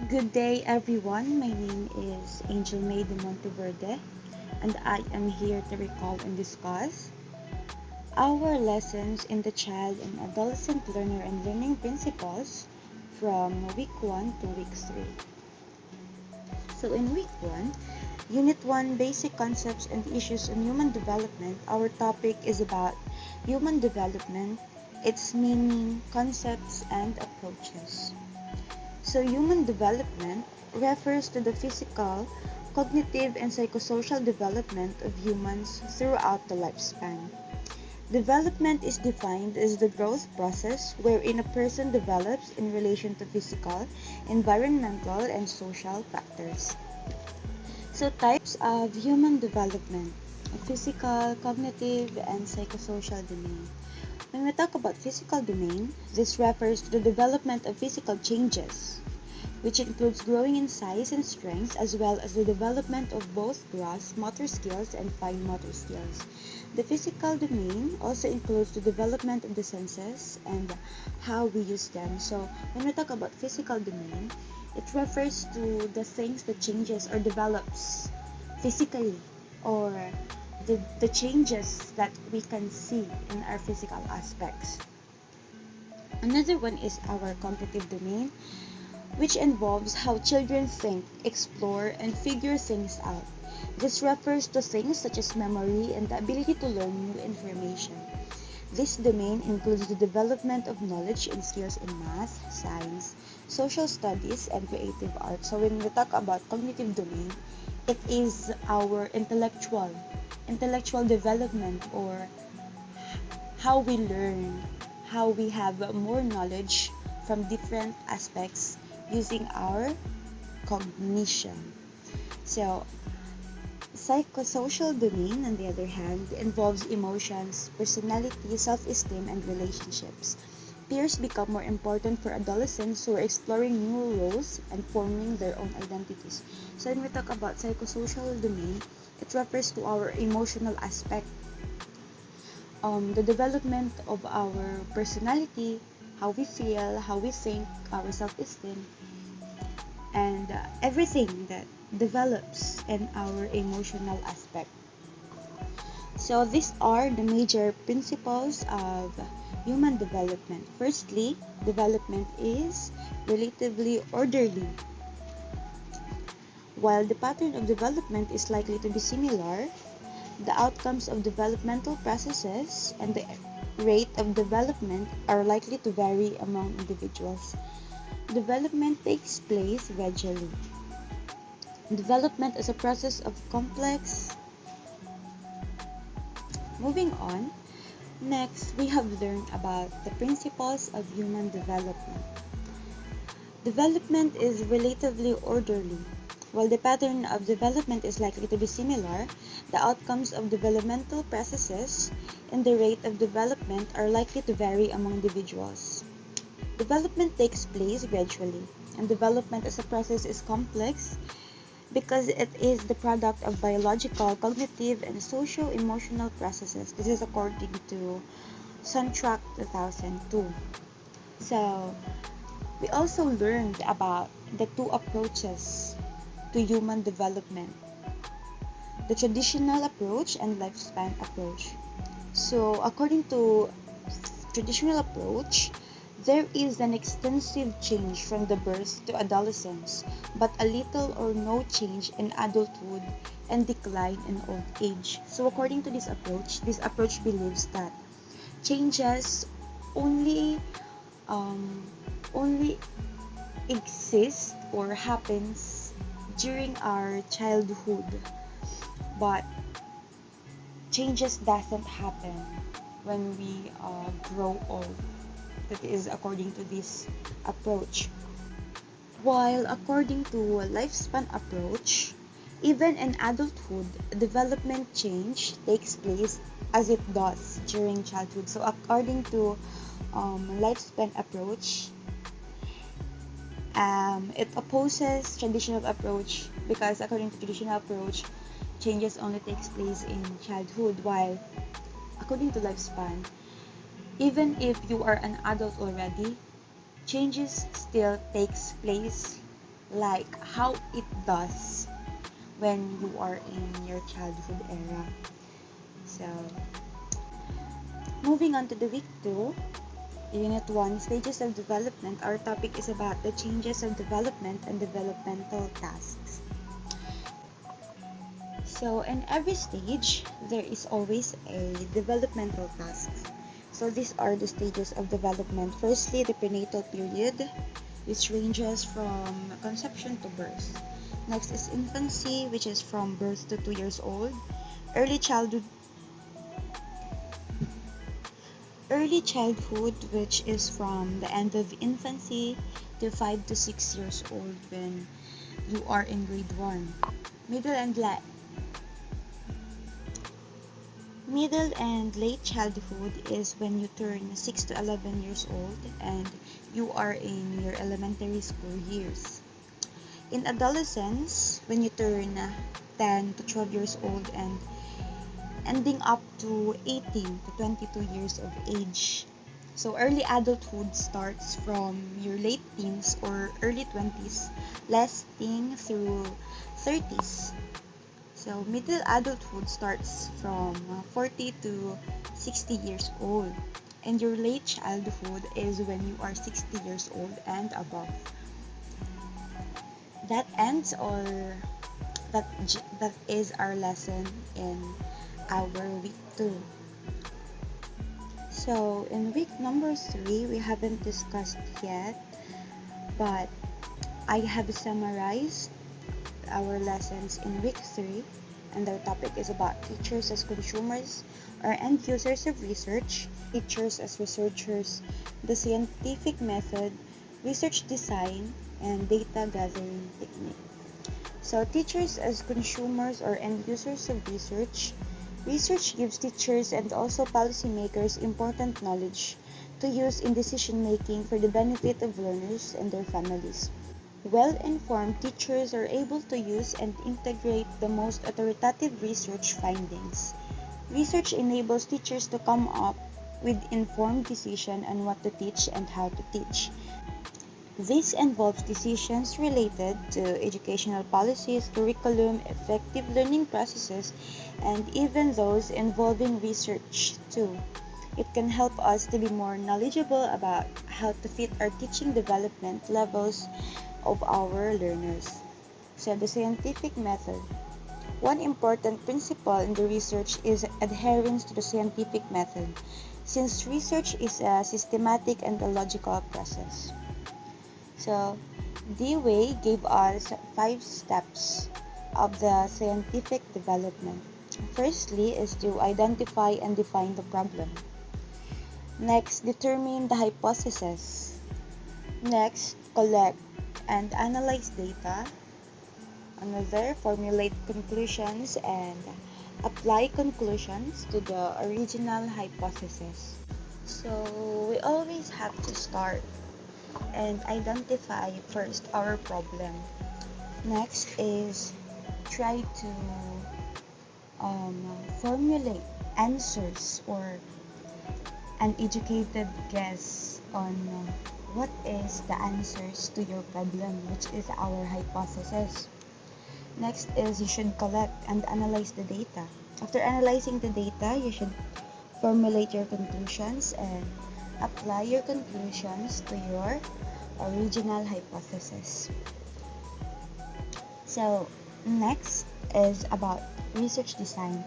Good day, everyone. My name is Angel May de Monteverde, and I am here to recall and discuss our lessons in the child and adolescent learner and learning principles from week 1 to week 3. So, in week 1, Unit 1 Basic Concepts and Issues on Human Development, our topic is about human development, its meaning, concepts, and approaches. So, human development refers to the physical, cognitive, and psychosocial development of humans throughout the lifespan. Development is defined as the growth process wherein a person develops in relation to physical, environmental, and social factors. So, types of human development: physical, cognitive, and psychosocial domain. When we talk about physical domain, this refers to the development of physical changes, which includes growing in size and strength, as well as the development of both gross motor skills and fine motor skills. The physical domain also includes the development of the senses and how we use them. So, when we talk about physical domain, it refers to the things that changes or develops physically, or the changes that we can see in our physical aspects. Another one is our cognitive domain, which involves how children think, explore, and figure things out. This refers to things such as memory and the ability to learn new information. This domain includes the development of knowledge and skills in math, science, social studies, and creative art. So when we talk about cognitive domain, it is our intellectual development, or how we learn, how we have more knowledge from different aspects using our cognition. So, psychosocial domain, on the other hand, involves emotions, personality, self-esteem, and relationships. Peers become more important for adolescents who are exploring new roles and forming their own identities. So when we talk about psychosocial domain, it refers to our emotional aspect, the development of our personality, how we feel, how we think, our self-esteem, and everything that develops in our emotional aspect. So these are the major principles of human development. Firstly, development is relatively orderly. While the pattern of development is likely to be similar, the outcomes of developmental processes and the rate of development are likely to vary among individuals. Development takes place gradually. Development is a process of complex. Moving on, next we have learned about the principles of human development. Development is relatively orderly. While the pattern of development is likely to be similar, the outcomes of developmental processes and the rate of development are likely to vary among individuals. Development takes place gradually, and development as a process is complex because it is the product of biological, cognitive, and socio-emotional processes. This is according to Suntrack 2002. So, we also learned about the two approaches to human development: the traditional approach and lifespan approach. So, according to traditional approach, there is an extensive change from the birth to adolescence, but a little or no change in adulthood and decline in old age. So according to this approach believes that changes only exist or happens during our childhood, but changes doesn't happen when we grow old. That is according to this approach. While according to lifespan approach, even in adulthood, development change takes place as it does during childhood. So according to lifespan approach, it opposes traditional approach, because according to traditional approach, changes only takes place in childhood, while according to lifespan, even if you are an adult already, changes still takes place like how it does when you are in your childhood era. So, moving on to the week 2, Unit 1, Stages of Development. Our topic is about the changes of development and developmental tasks. So, in every stage, there is always a developmental task. So, these are the stages of development. Firstly, the prenatal period, which ranges from conception to birth. Next is infancy, which is from birth to 2 years old. Early childhood, which is from the end of infancy to 5 to 6 years old when you are in grade 1. Middle and late childhood is when you turn 6 to 11 years old and you are in your elementary school years. In adolescence, when you turn 10 to 12 years old and ending up to 18 to 22 years of age. So early adulthood starts from your late teens or early 20s, lasting through 30s. So middle adulthood starts from 40 to 60 years old. And your late childhood is when you are 60 years old and above. That ends that is our lesson in our week 2. So in week number 3, we haven't discussed yet, but I have summarized our lessons in week 3, and our topic is about teachers as consumers or end users of research, teachers as researchers, the scientific method, research design, and data gathering technique. So teachers as consumers or end users of research. Research gives teachers and also policymakers important knowledge to use in decision making for the benefit of learners and their families. Well-informed teachers are able to use and integrate the most authoritative research findings. Research enables teachers to come up with informed decision on what to teach and how to teach. This involves decisions related to educational policies, curriculum, effective learning processes, and even those involving research too. It can help us to be more knowledgeable about how to fit our teaching development levels of our learners. So the scientific method. One important principle in the research is adherence to the scientific method, since research is a systematic and a logical process. So, Dewey gave us 5 steps of the scientific development. Firstly is to identify and define the problem. Next, determine the hypothesis. Next, collect and analyze data. Another, formulate conclusions and apply conclusions to the original hypothesis. So, we always have to start and identify first our problem. Next is try to formulate answers or an educated guess on what is the answers to your problem, which is our hypothesis. Next is you should collect and analyze the data. After analyzing the data, you should formulate your conclusions and apply your conclusions to your original hypothesis. So, next is about research design.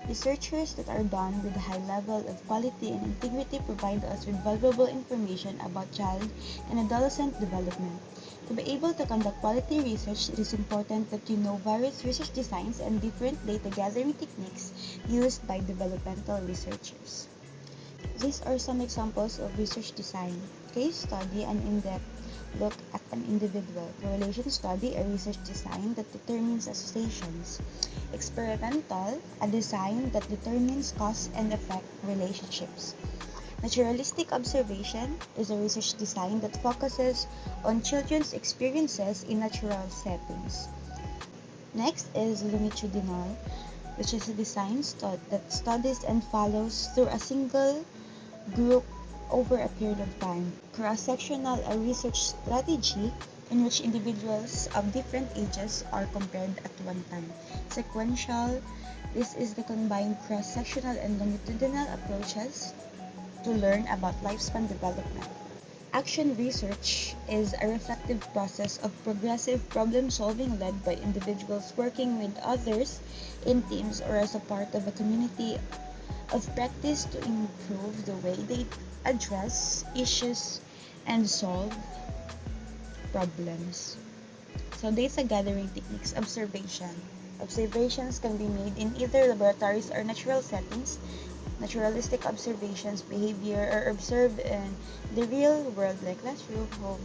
Researchers that are done with a high level of quality and integrity provide us with valuable information about child and adolescent development. To be able to conduct quality research, it is important that you know various research designs and different data gathering techniques used by developmental researchers. These are some examples of research design. Case study, an in-depth look at an individual. Correlation study, a research design that determines associations. Experimental, a design that determines cause and effect relationships. Naturalistic observation is a research design that focuses on children's experiences in natural settings. Next is longitudinal, which is a design that studies and follows through a single group over a period of time. Cross-sectional, a research strategy in which individuals of different ages are compared at one time. Sequential, this is the combined cross-sectional and longitudinal approaches to learn about lifespan development. Action research is a reflective process of progressive problem solving led by individuals working with others in teams or as a part of a community of practice to improve the way they address issues and solve problems. So data gathering techniques. Observation. Observations can be made in either laboratories or natural settings. Naturalistic observations, behavior are observed in the real world like classroom, home,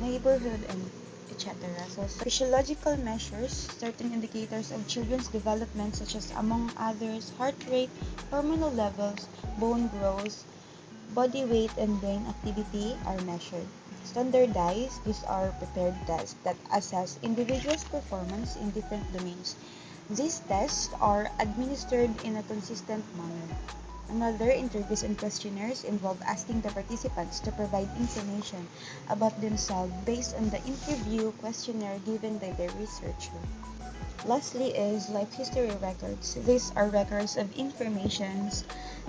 neighborhood, and etc. So physiological measures, certain indicators of children's development such as among others heart rate, hormonal levels, bone growth, body weight, and brain activity are measured. Standardized, these are prepared tests that assess individuals' performance in different domains. These tests are administered in a consistent manner. Another interviews and questionnaires involve asking the participants to provide information about themselves based on the interview questionnaire given by the researcher. Lastly is life history records. These are records of information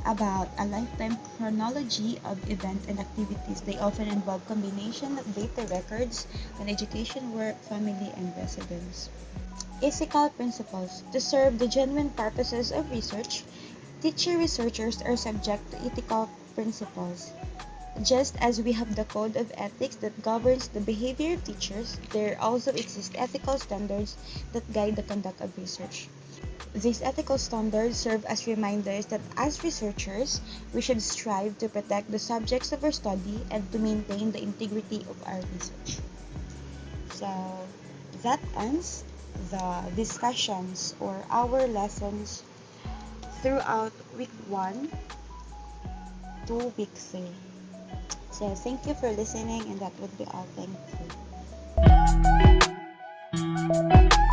about a lifetime chronology of events and activities. They often involve combination of data records on education, work, family, and residence. Ethical principles. To serve the genuine purposes of research, teacher-researchers are subject to ethical principles. Just as we have the code of ethics that governs the behavior of teachers, there also exist ethical standards that guide the conduct of research. These ethical standards serve as reminders that as researchers, we should strive to protect the subjects of our study and to maintain the integrity of our research. So that ends the discussions or our lessons throughout week 1 to week 3. So thank you for listening, and that would be all. Thank you.